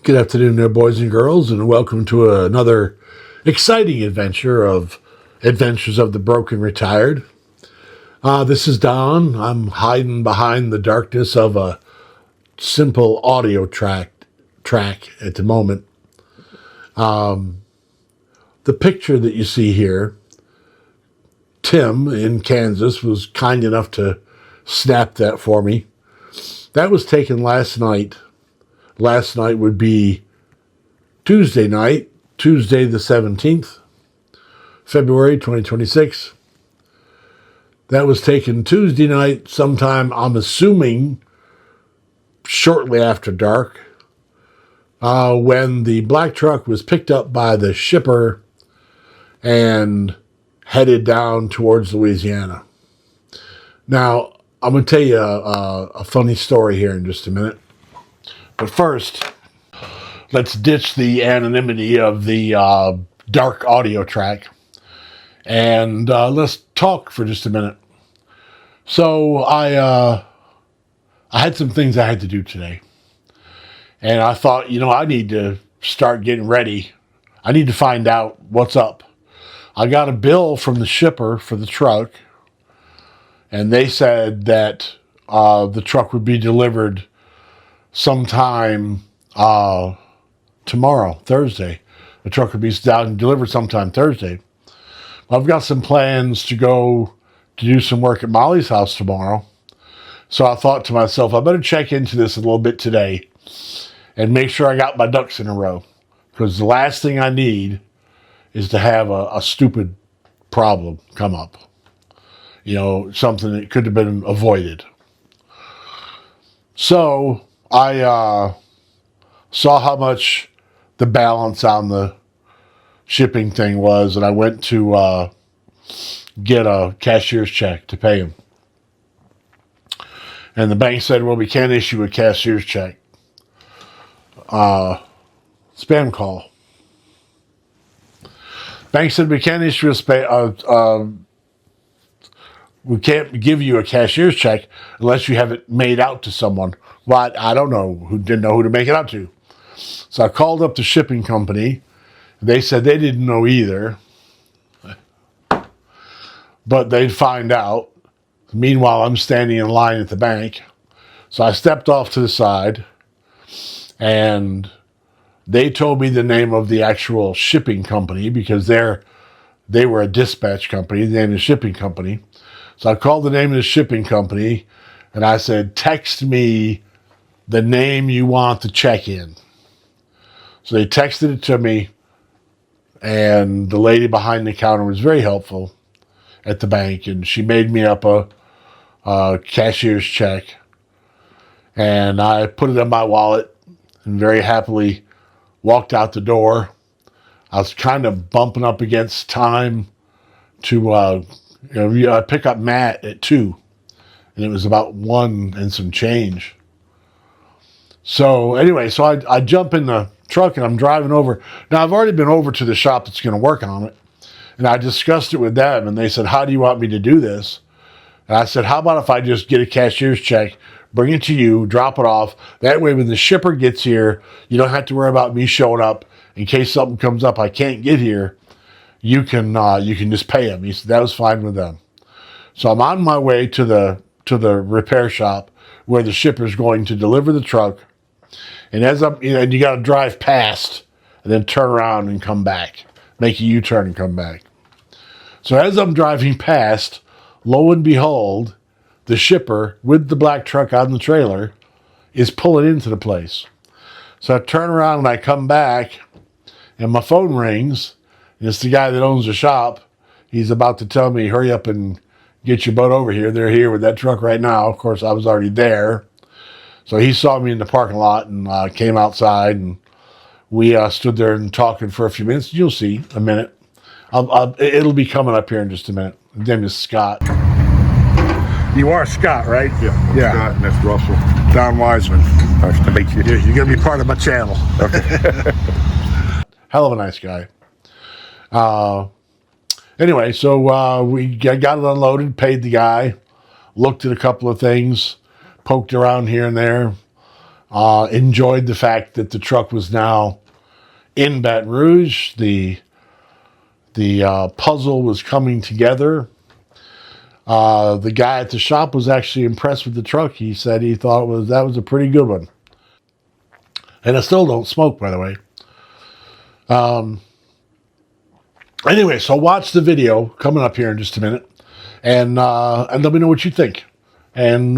Good afternoon there, boys and girls, and welcome to another exciting adventure of Adventures of the Broken Retired. This is Don. I'm hiding behind the darkness of a simple audio track at the moment. The picture that you see here, Tim in Kansas was kind enough to snap that for me. That was taken last night. Last night would be Tuesday night, Tuesday the 17th, February 2026. That was taken Tuesday night sometime, I'm assuming, shortly after dark, when the black truck was picked up by the shipper and headed down towards Louisiana. Now, I'm going to tell you a funny story here in just a minute. But first, let's ditch the anonymity of the dark audio track and let's talk for just a minute. So I had some things I had to do today. And I thought, I need to start getting ready. I need to find out what's up. I got a bill from the shipper for the truck, and they said that the truck would be delivered sometime tomorrow, Thursday. The truck would be down and delivered sometime Thursday. I've got some plans to go to do some work at Molly's house tomorrow. So I thought to myself, I better check into this a little bit today and make sure I got my ducks in a row. Because the last thing I need is to have a stupid problem come up. Something that could have been avoided. So I saw how much the balance on the shipping thing was, and I went to get a cashier's check to pay him. And the bank said, well, we can't issue a cashier's check. Spam call. Bank said, we can't issue we can't give you a cashier's check unless you have it made out to someone. Well, I don't know, didn't know who to make it out to. So I called up the shipping company. They said they didn't know either, but they'd find out. Meanwhile, I'm standing in line at the bank. So I stepped off to the side, and they told me the name of the actual shipping company because they were a dispatch company. The name of the shipping company. So I called the name of the shipping company, and I said, text me the name you want the check in. So they texted it to me, and the lady behind the counter was very helpful at the bank, and she made me up a cashier's check, and I put it in my wallet and very happily walked out the door. I was kind of bumping up against time to I pick up Matt at 2, and it was about 1 and some change. So anyway, I jump in the truck and I'm driving over. Now I've already been over to the shop that's going to work on it, and I discussed it with them, and they said, how do you want me to do this? And I said, how about if I just get a cashier's check, bring it to you, drop it off. That way when the shipper gets here, you don't have to worry about me showing up in case something comes up I can't get here. You can just pay him. He said that was fine with them. So I'm on my way to the repair shop where the shipper's going to deliver the truck. And and you got to drive past and then turn around and come back, make a U-turn and come back. So as I'm driving past, lo and behold, the shipper with the black truck on the trailer is pulling into the place. So I turn around and I come back, and my phone rings. And it's the guy that owns the shop. He's about to tell me, hurry up and get your butt over here. They're here with that truck right now. Of course, I was already there. So he saw me in the parking lot and came outside, and we stood there and talking for a few minutes. You'll see a minute. It'll be coming up here in just a minute. His name is Scott. You are Scott, right? Yeah. Scott, and that's Russell. Don Wiseman. Nice to meet you. You're going to be part of my channel. Okay. Hell of a nice guy. Anyway, so we got it unloaded, paid the guy, looked at a couple of things, poked around here and there. Enjoyed the fact that the truck was now in Baton Rouge. The puzzle was coming together. The guy at the shop was actually impressed with the truck. He said he thought that was a pretty good one. And I still don't smoke, by the way. Anyway, so watch the video coming up here in just a minute, and let me know what you think. And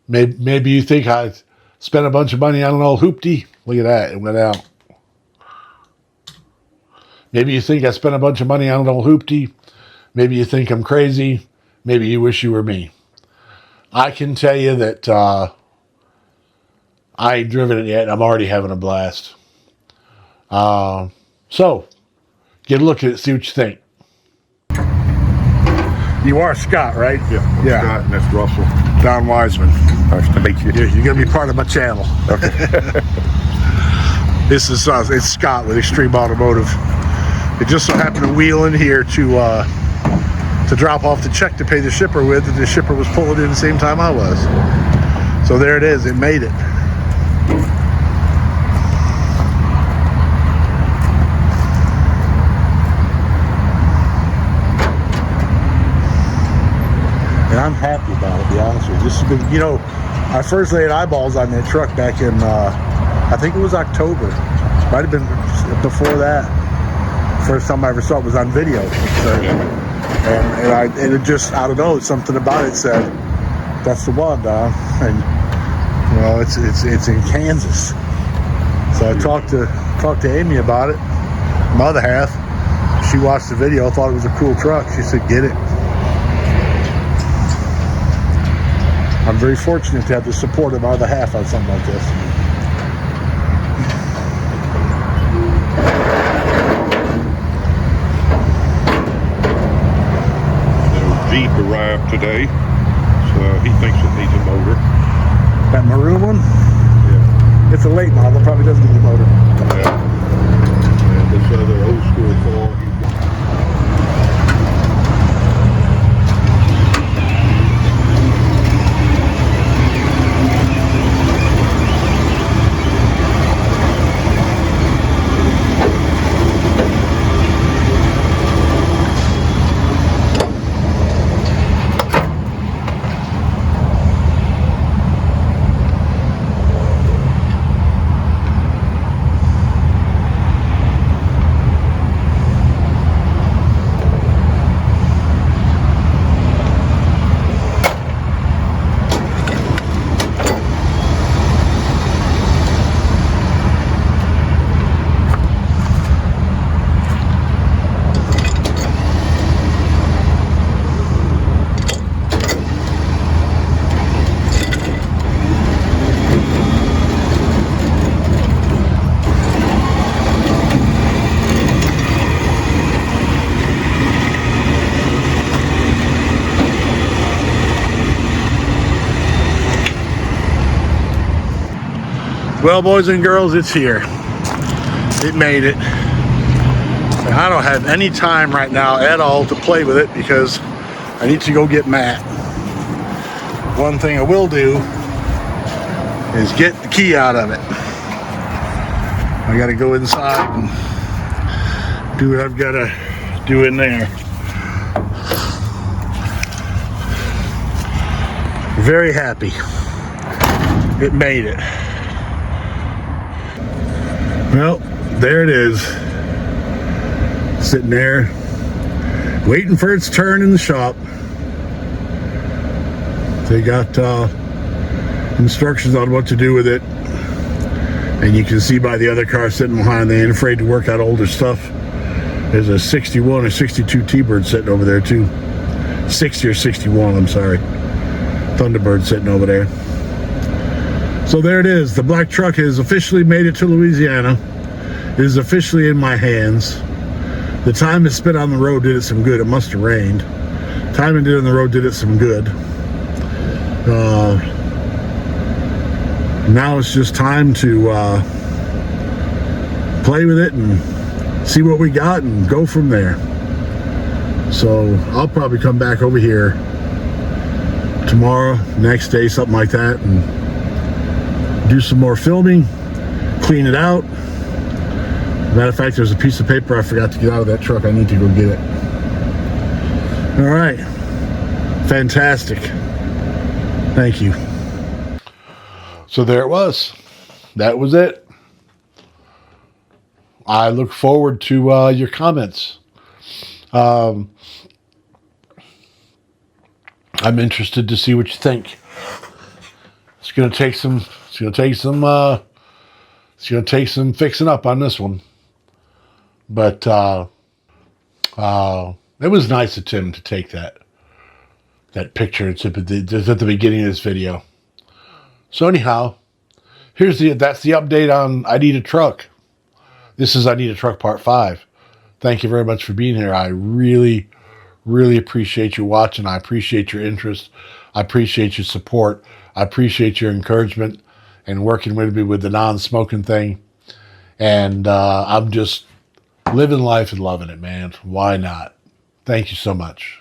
maybe you think I spent a bunch of money on an old hoopty. Look at that, it went out. Maybe you think I spent a bunch of money on an old hoopty. Maybe you think I'm crazy. Maybe you wish you were me. I can tell you that I ain't driven it yet, and I'm already having a blast. So, get a look at it, see what you think. You are Scott, right? Yeah. I'm Scott, and that's Russell. Don Wiseman. Nice to meet you. You're going to be part of my channel. Okay. This is it's Scott with Extreme Automotive. It just so happened to wheel in here to drop off the check to pay the shipper with, and the shipper was pulling in the same time I was. So there it is. It made it. And I'm happy about it, to be honest with you. This has been, I first laid eyeballs on that truck back in, I think it was October. Might have been before that. First time I ever saw it was on video. So, and it just, I don't know, something about it said, that's the one, Don. And, it's in Kansas. So I talked to Amy about it, my other half. She watched the video, thought it was a cool truck. She said, get it. I'm very fortunate to have the support of my other half on something like this. Jeep arrived today, so he thinks it needs a motor. That maroon one? Yeah. It's a late model, probably doesn't need a motor. Yeah. And this other old school car, Well, boys and girls, it's here. It made it. And I don't have any time right now at all to play with it because I need to go get Matt. One thing I will do is get the key out of it. I gotta go inside and do what I've gotta do in there. Very happy. It made it. Well, there it is. Sitting there, waiting for its turn in the shop. They got instructions on what to do with it. And you can see by the other car sitting behind, they ain't afraid to work out older stuff. There's a 61 or 62 T-Bird sitting over there too. 60 or 61, I'm sorry. Thunderbird sitting over there. So there it is. The black truck has officially made it to Louisiana. It is officially in my hands. The time it spent on the road did it some good. It must have rained. Time it did on the road did it some good. Now it's just time to play with it and see what we got and go from there. So I'll probably come back over here tomorrow, next day, something like that, and do some more filming, clean it out. Matter of fact, there's a piece of paper I forgot to get out of that truck. I need to go get it. All right. Fantastic. Thank you. So there it was. That was it. I look forward to your comments. I'm interested to see what you think. It's gonna take some fixing up on this one. But it was nice of Tim to take that picture at the beginning of this video. So anyhow, that's the update on I Need a Truck. This is I Need a Truck Part 5. Thank you very much for being here. I really, really appreciate you watching. I appreciate your interest. I appreciate your support. I appreciate your encouragement and working with me with the non-smoking thing. And I'm just living life and loving it, man. Why not? Thank you so much.